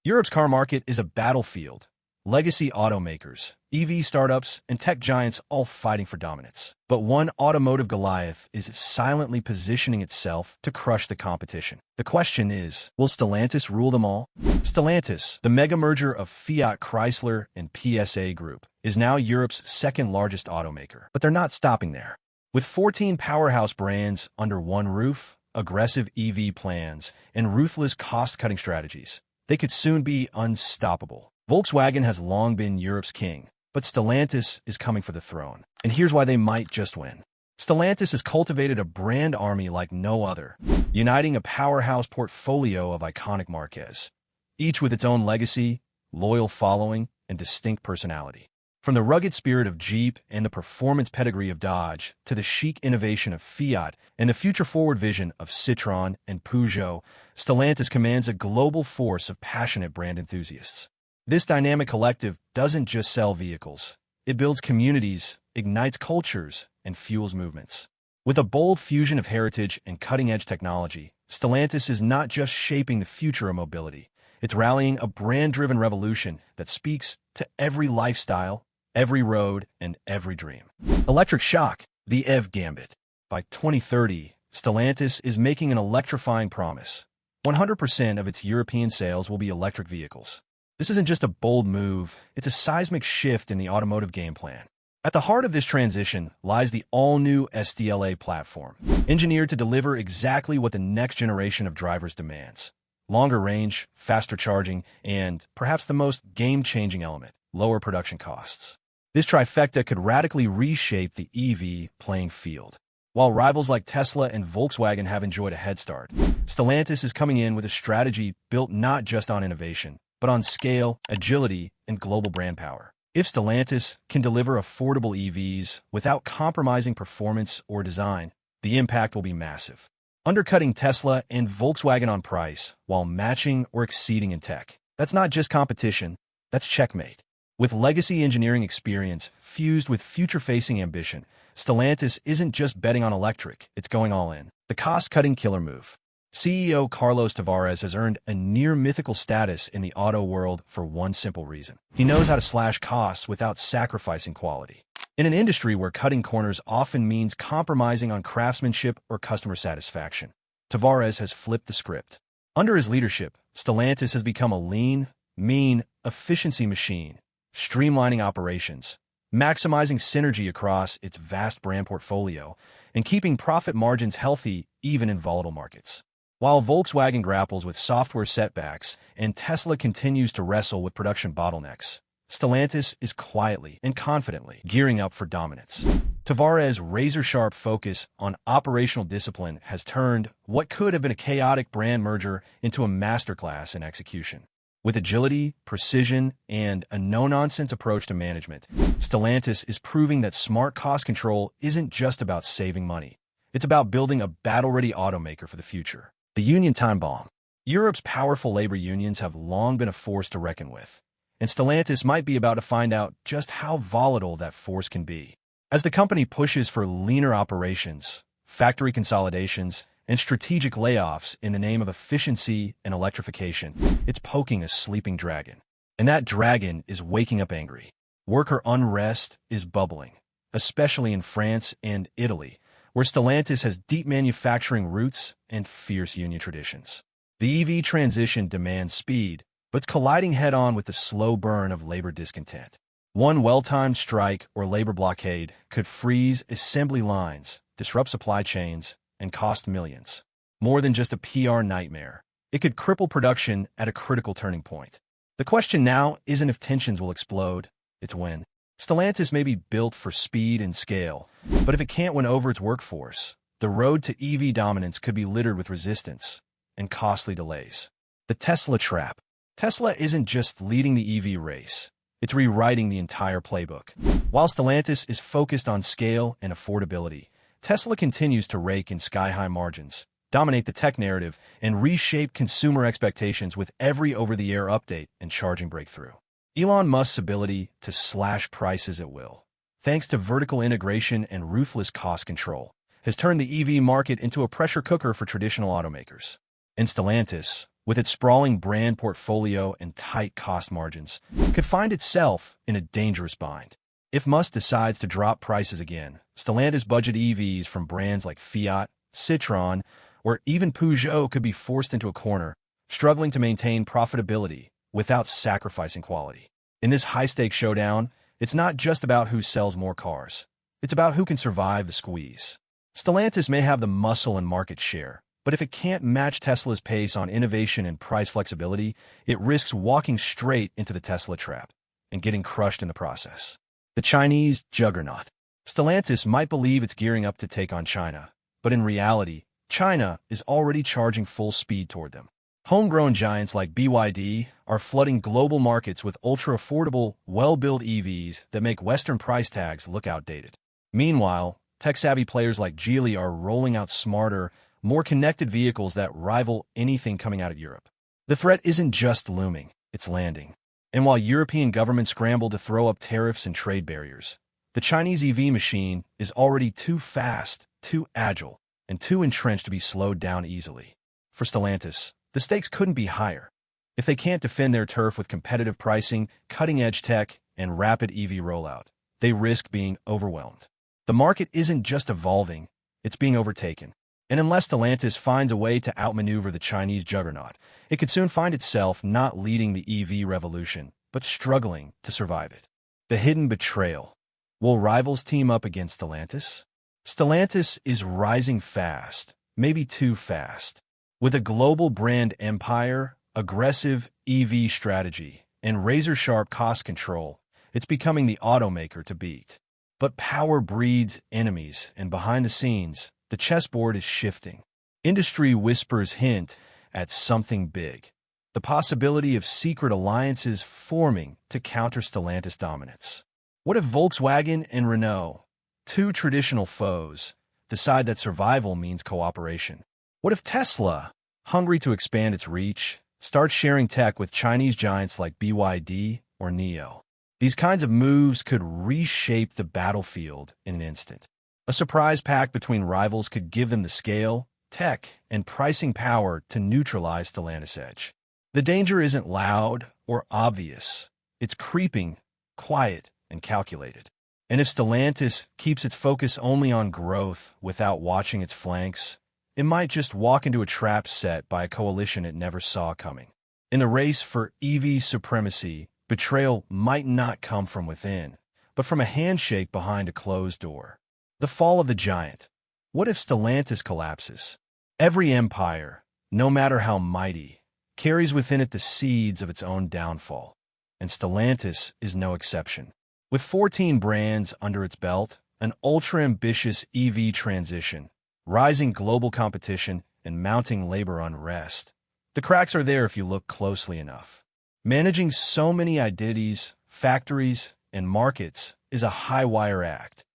Europe's car market is a battlefield. Legacy automakers, EV startups, and tech giants all fighting for dominance. But one automotive Goliath is silently positioning itself to crush the competition. The question is, will Stellantis rule them all? Stellantis, the mega merger of Fiat Chrysler and PSA Group, is now Europe's second-largest automaker. But they're not stopping there. With 14 powerhouse brands under one roof, aggressive EV plans, and ruthless cost-cutting strategies, they could soon be unstoppable. Volkswagen has long been Europe's king, but Stellantis is coming for the throne. And here's why they might just win. Stellantis has cultivated a brand army like no other, uniting a powerhouse portfolio of iconic marques, each with its own legacy, loyal following, and distinct personality. From the rugged spirit of Jeep and the performance pedigree of Dodge to the chic innovation of Fiat and the future-forward vision of Citroën and Peugeot, Stellantis commands a global force of passionate brand enthusiasts. This dynamic collective doesn't just sell vehicles. It builds communities, ignites cultures, and fuels movements. With a bold fusion of heritage and cutting-edge technology, Stellantis is not just shaping the future of mobility. It's rallying a brand-driven revolution that speaks to every lifestyle, every road, and every dream. Electric shock, the EV gambit. By 2030, Stellantis is making an electrifying promise. 100% of its European sales will be electric vehicles. This isn't just a bold move, it's a seismic shift in the automotive game plan. At the heart of this transition lies the all-new SDLA platform, engineered to deliver exactly what the next generation of drivers demands. Longer range, faster charging, and, perhaps the most game-changing element, lower production costs. This trifecta could radically reshape the EV playing field. While rivals like Tesla and Volkswagen have enjoyed a head start, Stellantis is coming in with a strategy built not just on innovation, but on scale, agility, and global brand power. If Stellantis can deliver affordable EVs without compromising performance or design, the impact will be massive, undercutting Tesla and Volkswagen on price while matching or exceeding in tech. That's not just competition, that's checkmate. With legacy engineering experience fused with future-facing ambition, Stellantis isn't just betting on electric, it's going all in. The cost-cutting killer move. CEO Carlos Tavares has earned a near-mythical status in the auto world for one simple reason. He knows how to slash costs without sacrificing quality. In an industry where cutting corners often means compromising on craftsmanship or customer satisfaction, Tavares has flipped the script. Under his leadership, Stellantis has become a lean, mean, efficiency machine, streamlining operations, maximizing synergy across its vast brand portfolio, and keeping profit margins healthy even in volatile markets. While Volkswagen grapples with software setbacks and Tesla continues to wrestle with production bottlenecks, Stellantis is quietly and confidently gearing up for dominance. Tavares' razor-sharp focus on operational discipline has turned what could have been a chaotic brand merger into a masterclass in execution. With agility, precision, and a no-nonsense approach to management, Stellantis is proving that smart cost control isn't just about saving money. It's about building a battle-ready automaker for the future. The union time bomb. Europe's powerful labor unions have long been a force to reckon with, and Stellantis might be about to find out just how volatile that force can be. As the company pushes for leaner operations, factory consolidations, and strategic layoffs in the name of efficiency and electrification, it's poking a sleeping dragon. And that dragon is waking up angry. Worker unrest is bubbling, especially in France and Italy, where Stellantis has deep manufacturing roots and fierce union traditions. The EV transition demands speed, but it's colliding head-on with the slow burn of labor discontent. One well-timed strike or labor blockade could freeze assembly lines, disrupt supply chains, and cost millions. More than just a PR nightmare, it could cripple production at a critical turning point. The question now isn't if tensions will explode, it's when. Stellantis may be built for speed and scale, but if it can't win over its workforce, the road to EV dominance could be littered with resistance and costly delays. The Tesla trap. Tesla isn't just leading the EV race, it's rewriting the entire playbook. While Stellantis is focused on scale and affordability, Tesla continues to rake in sky-high margins, dominate the tech narrative, and reshape consumer expectations with every over-the-air update and charging breakthrough. Elon Musk's ability to slash prices at will, thanks to vertical integration and ruthless cost control, has turned the EV market into a pressure cooker for traditional automakers. And Stellantis, with its sprawling brand portfolio and tight cost margins, could find itself in a dangerous bind. If Musk decides to drop prices again, Stellantis budget EVs from brands like Fiat, Citroën, or even Peugeot could be forced into a corner, struggling to maintain profitability without sacrificing quality. In this high-stakes showdown, it's not just about who sells more cars. It's about who can survive the squeeze. Stellantis may have the muscle and market share, but if it can't match Tesla's pace on innovation and price flexibility, it risks walking straight into the Tesla trap and getting crushed in the process. The Chinese juggernaut. Stellantis might believe it's gearing up to take on China, but in reality, China is already charging full speed toward them. Homegrown giants like BYD are flooding global markets with ultra-affordable, well-built EVs that make Western price tags look outdated. Meanwhile, tech-savvy players like Geely are rolling out smarter, more connected vehicles that rival anything coming out of Europe. The threat isn't just looming, it's landing. And while European governments scramble to throw up tariffs and trade barriers, the Chinese EV machine is already too fast, too agile, and too entrenched to be slowed down easily. For Stellantis, the stakes couldn't be higher. If they can't defend their turf with competitive pricing, cutting-edge tech, and rapid EV rollout, they risk being overwhelmed. The market isn't just evolving, it's being overtaken. And unless Stellantis finds a way to outmaneuver the Chinese juggernaut, it could soon find itself not leading the EV revolution, but struggling to survive it. The hidden betrayal. Will rivals team up against Stellantis? Stellantis is rising fast, maybe too fast. With a global brand empire, aggressive EV strategy, and razor-sharp cost control, it's becoming the automaker to beat. But power breeds enemies, and behind the scenes, the chessboard is shifting. Industry whispers hint at something big. The possibility of secret alliances forming to counter Stellantis dominance. What if Volkswagen and Renault, two traditional foes, decide that survival means cooperation? What if Tesla, hungry to expand its reach, starts sharing tech with Chinese giants like BYD or NIO? These kinds of moves could reshape the battlefield in an instant. A surprise pact between rivals could give them the scale, tech, and pricing power to neutralize Stellantis' edge. The danger isn't loud or obvious. It's creeping, quiet, and calculated. And if Stellantis keeps its focus only on growth without watching its flanks, it might just walk into a trap set by a coalition it never saw coming. In the race for EV supremacy, betrayal might not come from within, but from a handshake behind a closed door. The fall of the giant. What if Stellantis collapses? Every empire, no matter how mighty, carries within it the seeds of its own downfall, and Stellantis is no exception. With 14 brands under its belt, an ultra-ambitious EV transition, rising global competition, and mounting labor unrest, the cracks are there if you look closely enough. Managing so many identities, factories, and markets is a high-wire act,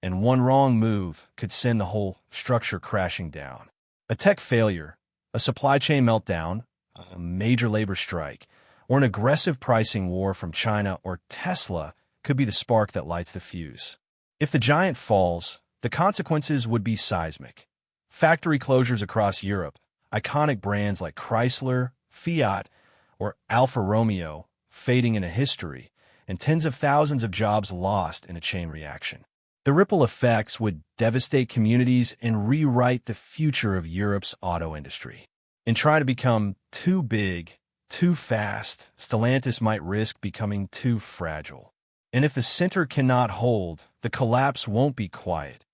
and one wrong move could send the whole structure crashing down. A tech failure, a supply chain meltdown, a major labor strike, or an aggressive pricing war from China or Tesla could be the spark that lights the fuse. If the giant falls, the consequences would be seismic. Factory closures across Europe, iconic brands like Chrysler, Fiat, or Alfa Romeo fading into history, and tens of thousands of jobs lost in a chain reaction. The ripple effects would devastate communities and rewrite the future of Europe's auto industry. In trying to become too big, too fast, Stellantis might risk becoming too fragile. And if the center cannot hold, the collapse won't be quiet.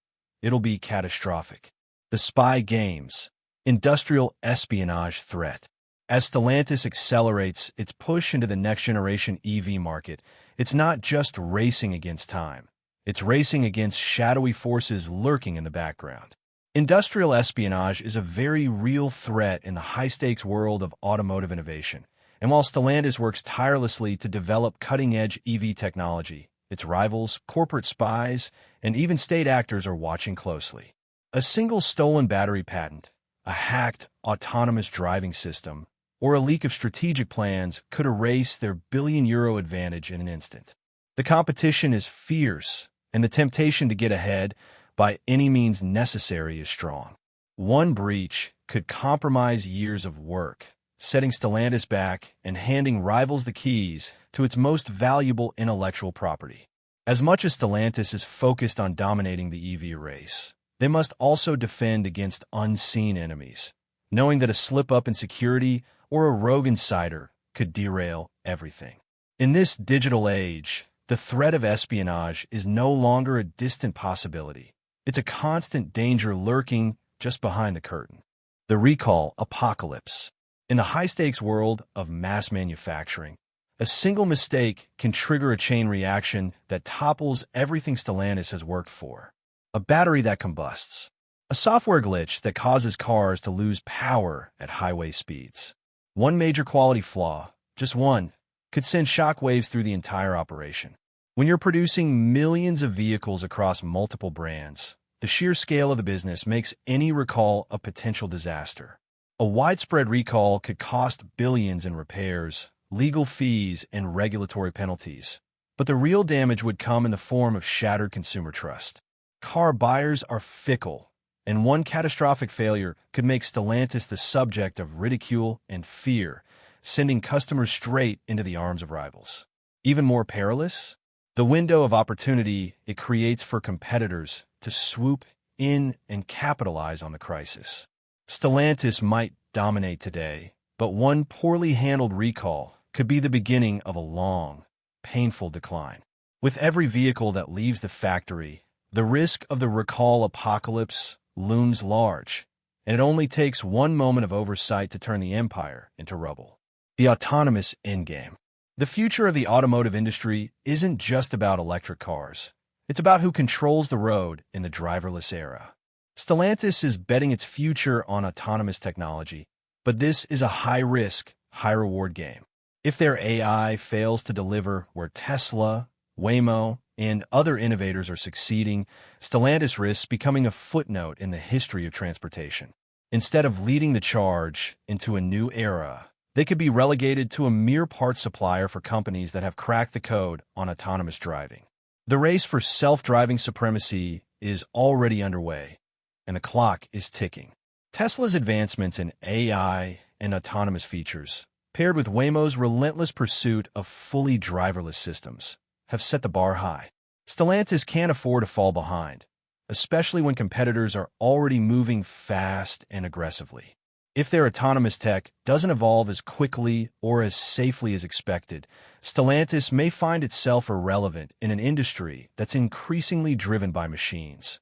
It'll be catastrophic. The spy games, industrial espionage threat. As Stellantis accelerates its push into the next-generation EV market, it's not just racing against time. It's racing against shadowy forces lurking in the background. Industrial espionage is a very real threat in the high-stakes world of automotive innovation. And while Stellantis works tirelessly to develop cutting-edge EV technology, its rivals, corporate spies, and even state actors are watching closely. A single stolen battery patent, a hacked autonomous driving system, or a leak of strategic plans could erase their billion-euro advantage in an instant. The competition is fierce, and the temptation to get ahead by any means necessary is strong. One breach could compromise years of work, setting Stellantis back and handing rivals the keys to its most valuable intellectual property. As much as Stellantis is focused on dominating the EV race, they must also defend against unseen enemies, knowing that a slip-up in security or a rogue insider could derail everything. In this digital age, the threat of espionage is no longer a distant possibility. It's a constant danger lurking just behind the curtain. The recall apocalypse. In the high-stakes world of mass manufacturing, a single mistake can trigger a chain reaction that topples everything Stellantis has worked for. A battery that combusts. A software glitch that causes cars to lose power at highway speeds. One major quality flaw, just one, could send shockwaves through the entire operation. When you're producing millions of vehicles across multiple brands, the sheer scale of the business makes any recall a potential disaster. A widespread recall could cost billions in repairs, legal fees, and regulatory penalties. But the real damage would come in the form of shattered consumer trust. Car buyers are fickle, and one catastrophic failure could make Stellantis the subject of ridicule and fear, sending customers straight into the arms of rivals. Even more perilous? The window of opportunity it creates for competitors to swoop in and capitalize on the crisis. Stellantis might dominate today, but one poorly handled recall could be the beginning of a long, painful decline. With every vehicle that leaves the factory, the risk of the recall apocalypse looms large, and it only takes one moment of oversight to turn the empire into rubble. The autonomous endgame. The future of the automotive industry isn't just about electric cars. It's about who controls the road in the driverless era. Stellantis is betting its future on autonomous technology, but this is a high-risk, high-reward game. If their AI fails to deliver where Tesla, Waymo, and other innovators are succeeding, Stellantis risks becoming a footnote in the history of transportation. Instead of leading the charge into a new era, they could be relegated to a mere parts supplier for companies that have cracked the code on autonomous driving. The race for self-driving supremacy is already underway, and the clock is ticking. Tesla's advancements in AI and autonomous features, paired with Waymo's relentless pursuit of fully driverless systems, have set the bar high. Stellantis can't afford to fall behind, especially when competitors are already moving fast and aggressively. If their autonomous tech doesn't evolve as quickly or as safely as expected, Stellantis may find itself irrelevant in an industry that's increasingly driven by machines,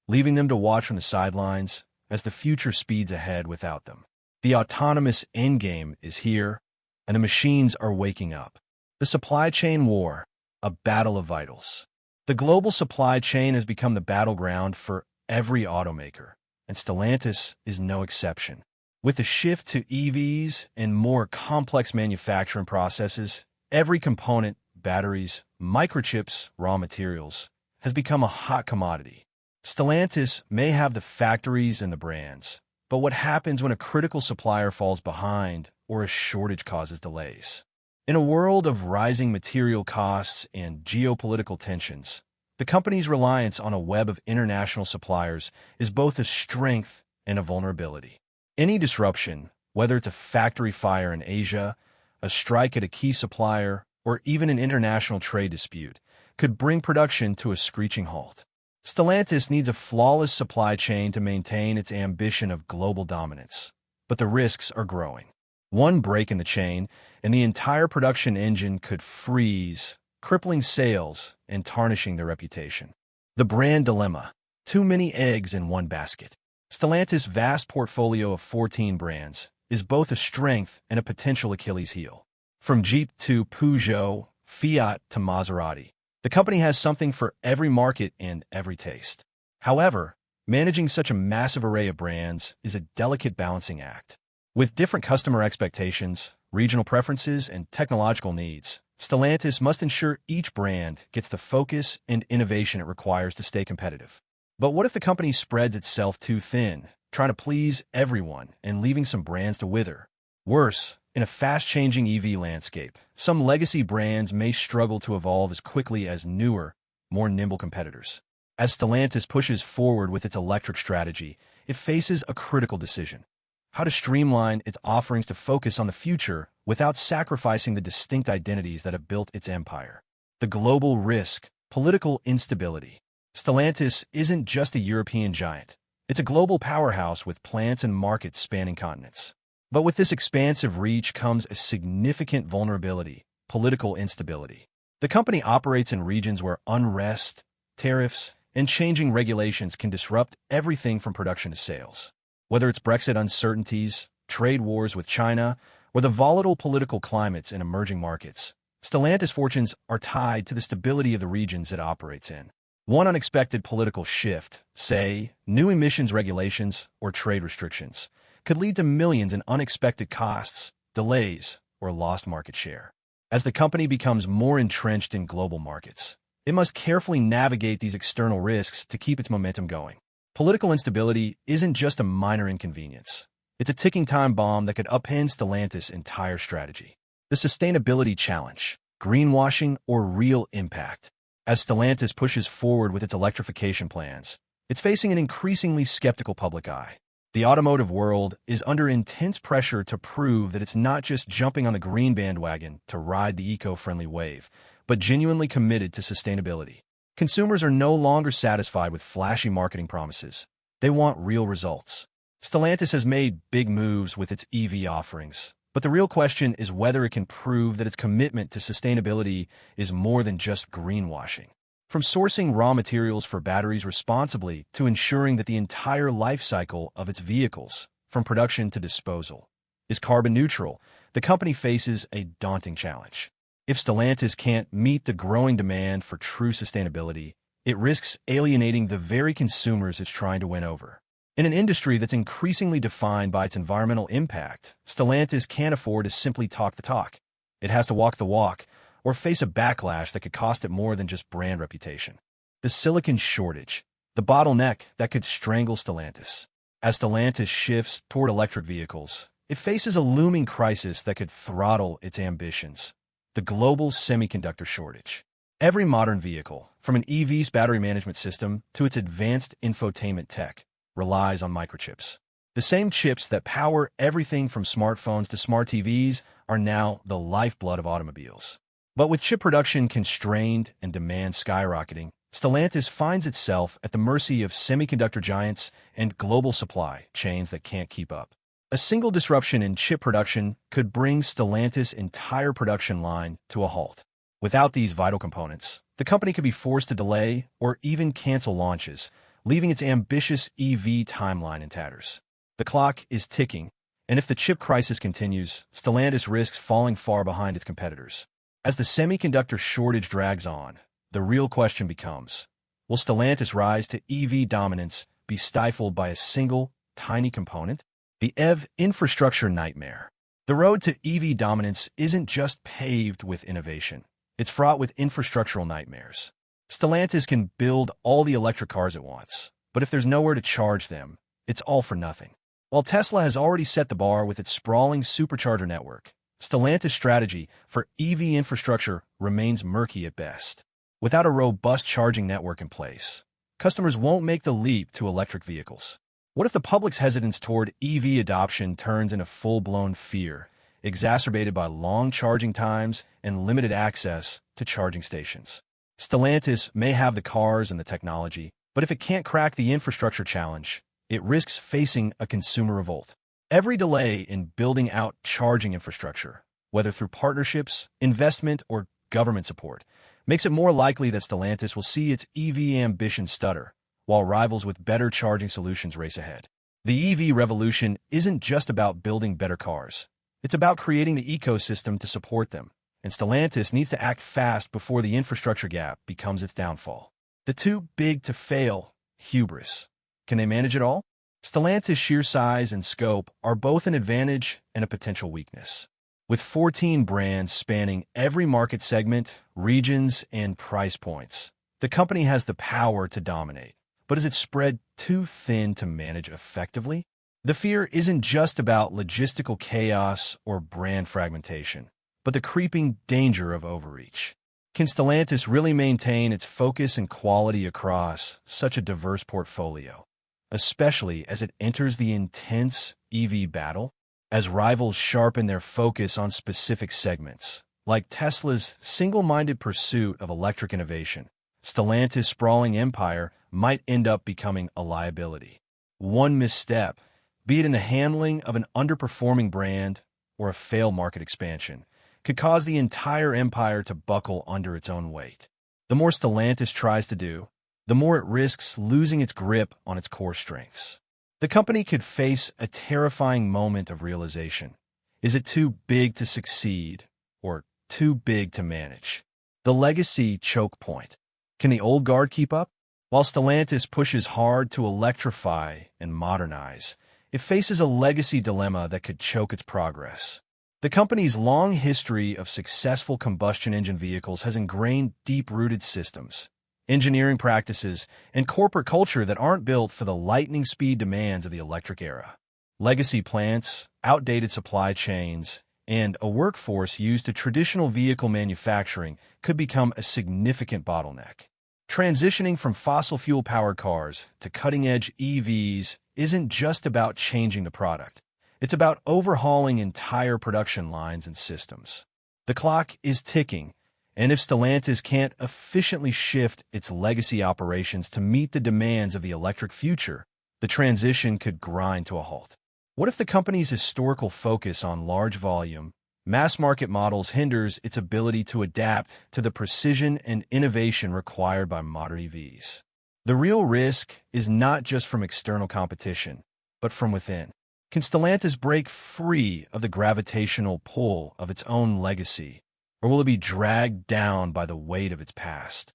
leaving them to watch from the sidelines as the future speeds ahead without them. The autonomous endgame is here, and the machines are waking up. The supply chain war, a battle of vitals. The global supply chain has become the battleground for every automaker, and Stellantis is no exception. With the shift to EVs and more complex manufacturing processes, every component, batteries, microchips, raw materials, has become a hot commodity. Stellantis may have the factories and the brands, but what happens when a critical supplier falls behind or a shortage causes delays? In a world of rising material costs and geopolitical tensions, the company's reliance on a web of international suppliers is both a strength and a vulnerability. Any disruption, whether it's a factory fire in Asia, a strike at a key supplier, or even an international trade dispute, could bring production to a screeching halt. Stellantis needs a flawless supply chain to maintain its ambition of global dominance, but the risks are growing. One break in the chain, and the entire production engine could freeze, crippling sales and tarnishing their reputation. The brand dilemma: too many eggs in one basket. Stellantis' vast portfolio of 14 brands is both a strength and a potential Achilles heel. From Jeep to Peugeot, Fiat to Maserati, the company has something for every market and every taste. However, managing such a massive array of brands is a delicate balancing act. With different customer expectations, regional preferences, and technological needs, Stellantis must ensure each brand gets the focus and innovation it requires to stay competitive. But what if the company spreads itself too thin, trying to please everyone and leaving some brands to wither? Worse, in a fast-changing EV landscape, some legacy brands may struggle to evolve as quickly as newer, more nimble competitors. As Stellantis pushes forward with its electric strategy, it faces a critical decision. how to streamline its offerings to focus on the future without sacrificing the distinct identities that have built its empire. The global risk, political instability. Stellantis isn't just a European giant. It's a global powerhouse with plants and markets spanning continents. But with this expansive reach comes a significant vulnerability: political instability. The company operates in regions where unrest, tariffs, and changing regulations can disrupt everything from production to sales. Whether it's Brexit uncertainties, trade wars with China, or the volatile political climates in emerging markets, Stellantis' fortunes are tied to the stability of the regions it operates in. One unexpected political shift, say, new emissions regulations or trade restrictions, could lead to millions in unexpected costs, delays, or lost market share. As the company becomes more entrenched in global markets, it must carefully navigate these external risks to keep its momentum going. Political instability isn't just a minor inconvenience. It's a ticking time bomb that could upend Stellantis' entire strategy. The sustainability challenge: greenwashing or real impact. As Stellantis pushes forward with its electrification plans, it's facing an increasingly skeptical public eye. The automotive world is under intense pressure to prove that it's not just jumping on the green bandwagon to ride the eco-friendly wave, but genuinely committed to sustainability. Consumers are no longer satisfied with flashy marketing promises. They want real results. Stellantis has made big moves with its EV offerings, but the real question is whether it can prove that its commitment to sustainability is more than just greenwashing. From sourcing raw materials for batteries responsibly to ensuring that the entire life cycle of its vehicles, from production to disposal, is carbon neutral, the company faces a daunting challenge. If Stellantis can't meet the growing demand for true sustainability, it risks alienating the very consumers it's trying to win over. In an industry that's increasingly defined by its environmental impact, Stellantis can't afford to simply talk the talk. It has to walk the walk, or face a backlash that could cost it more than just brand reputation. The silicon shortage, the bottleneck that could strangle Stellantis. As Stellantis shifts toward electric vehicles, it faces a looming crisis that could throttle its ambitions: the global semiconductor shortage. Every modern vehicle, from an EV's battery management system to its advanced infotainment tech, relies on microchips. The same chips that power everything from smartphones to smart TVs are now the lifeblood of automobiles. But with chip production constrained and demand skyrocketing, Stellantis finds itself at the mercy of semiconductor giants and global supply chains that can't keep up. A single disruption in chip production could bring Stellantis' entire production line to a halt. Without these vital components, the company could be forced to delay or even cancel launches, leaving its ambitious EV timeline in tatters. The clock is ticking, and if the chip crisis continues, Stellantis risks falling far behind its competitors. As the semiconductor shortage drags on, the real question becomes, will Stellantis' rise to EV dominance be stifled by a single, tiny component? The EV infrastructure nightmare. The road to EV dominance isn't just paved with innovation. It's fraught with infrastructural nightmares. Stellantis can build all the electric cars it wants, but if there's nowhere to charge them, it's all for nothing. While Tesla has already set the bar with its sprawling supercharger network, Stellantis' strategy for EV infrastructure remains murky at best. Without a robust charging network in place, customers won't make the leap to electric vehicles. What if the public's hesitance toward EV adoption turns into full-blown fear, exacerbated by long charging times and limited access to charging stations? Stellantis may have the cars and the technology, but if it can't crack the infrastructure challenge, it risks facing a consumer revolt. Every delay in building out charging infrastructure, whether through partnerships, investment, or government support, makes it more likely that Stellantis will see its EV ambition stutter, while rivals with better charging solutions race ahead. The EV revolution isn't just about building better cars. It's about creating the ecosystem to support them, and Stellantis needs to act fast before the infrastructure gap becomes its downfall. The too big to fail hubris. Can they manage it all? Stellantis' sheer size and scope are both an advantage and a potential weakness. With 14 brands spanning every market segment, regions, and price points, the company has the power to dominate. But is it spread too thin to manage effectively? The fear isn't just about logistical chaos or brand fragmentation, but the creeping danger of overreach. Can Stellantis really maintain its focus and quality across such a diverse portfolio? especially as it enters the intense EV battle, as rivals sharpen their focus on specific segments, like Tesla's single-minded pursuit of electric innovation. Stellantis' sprawling empire might end up becoming a liability. One misstep, be it in the handling of an underperforming brand or a failed market expansion, could cause the entire empire to buckle under its own weight. The more Stellantis tries to do, the more it risks losing its grip on its core strengths. The company could face a terrifying moment of realization. Is it too big to succeed or too big to manage? The legacy choke point. Can the old guard keep up? While Stellantis pushes hard to electrify and modernize, it faces a legacy dilemma that could choke its progress. The company's long history of successful combustion engine vehicles has ingrained deep-rooted systems, engineering practices, and corporate culture that aren't built for the lightning speed demands of the electric era. Legacy plants, outdated supply chains, and a workforce used to traditional vehicle manufacturing could become a significant bottleneck. Transitioning from fossil fuel-powered cars to cutting-edge EVs isn't just about changing the product. It's about overhauling entire production lines and systems. The clock is ticking, and if Stellantis can't efficiently shift its legacy operations to meet the demands of the electric future, the transition could grind to a halt. What if the company's historical focus on large volume, mass-market models hinders its ability to adapt to the precision and innovation required by modern EVs? The real risk is not just from external competition, but from within. Can Stellantis break free of the gravitational pull of its own legacy, or will it be dragged down by the weight of its past?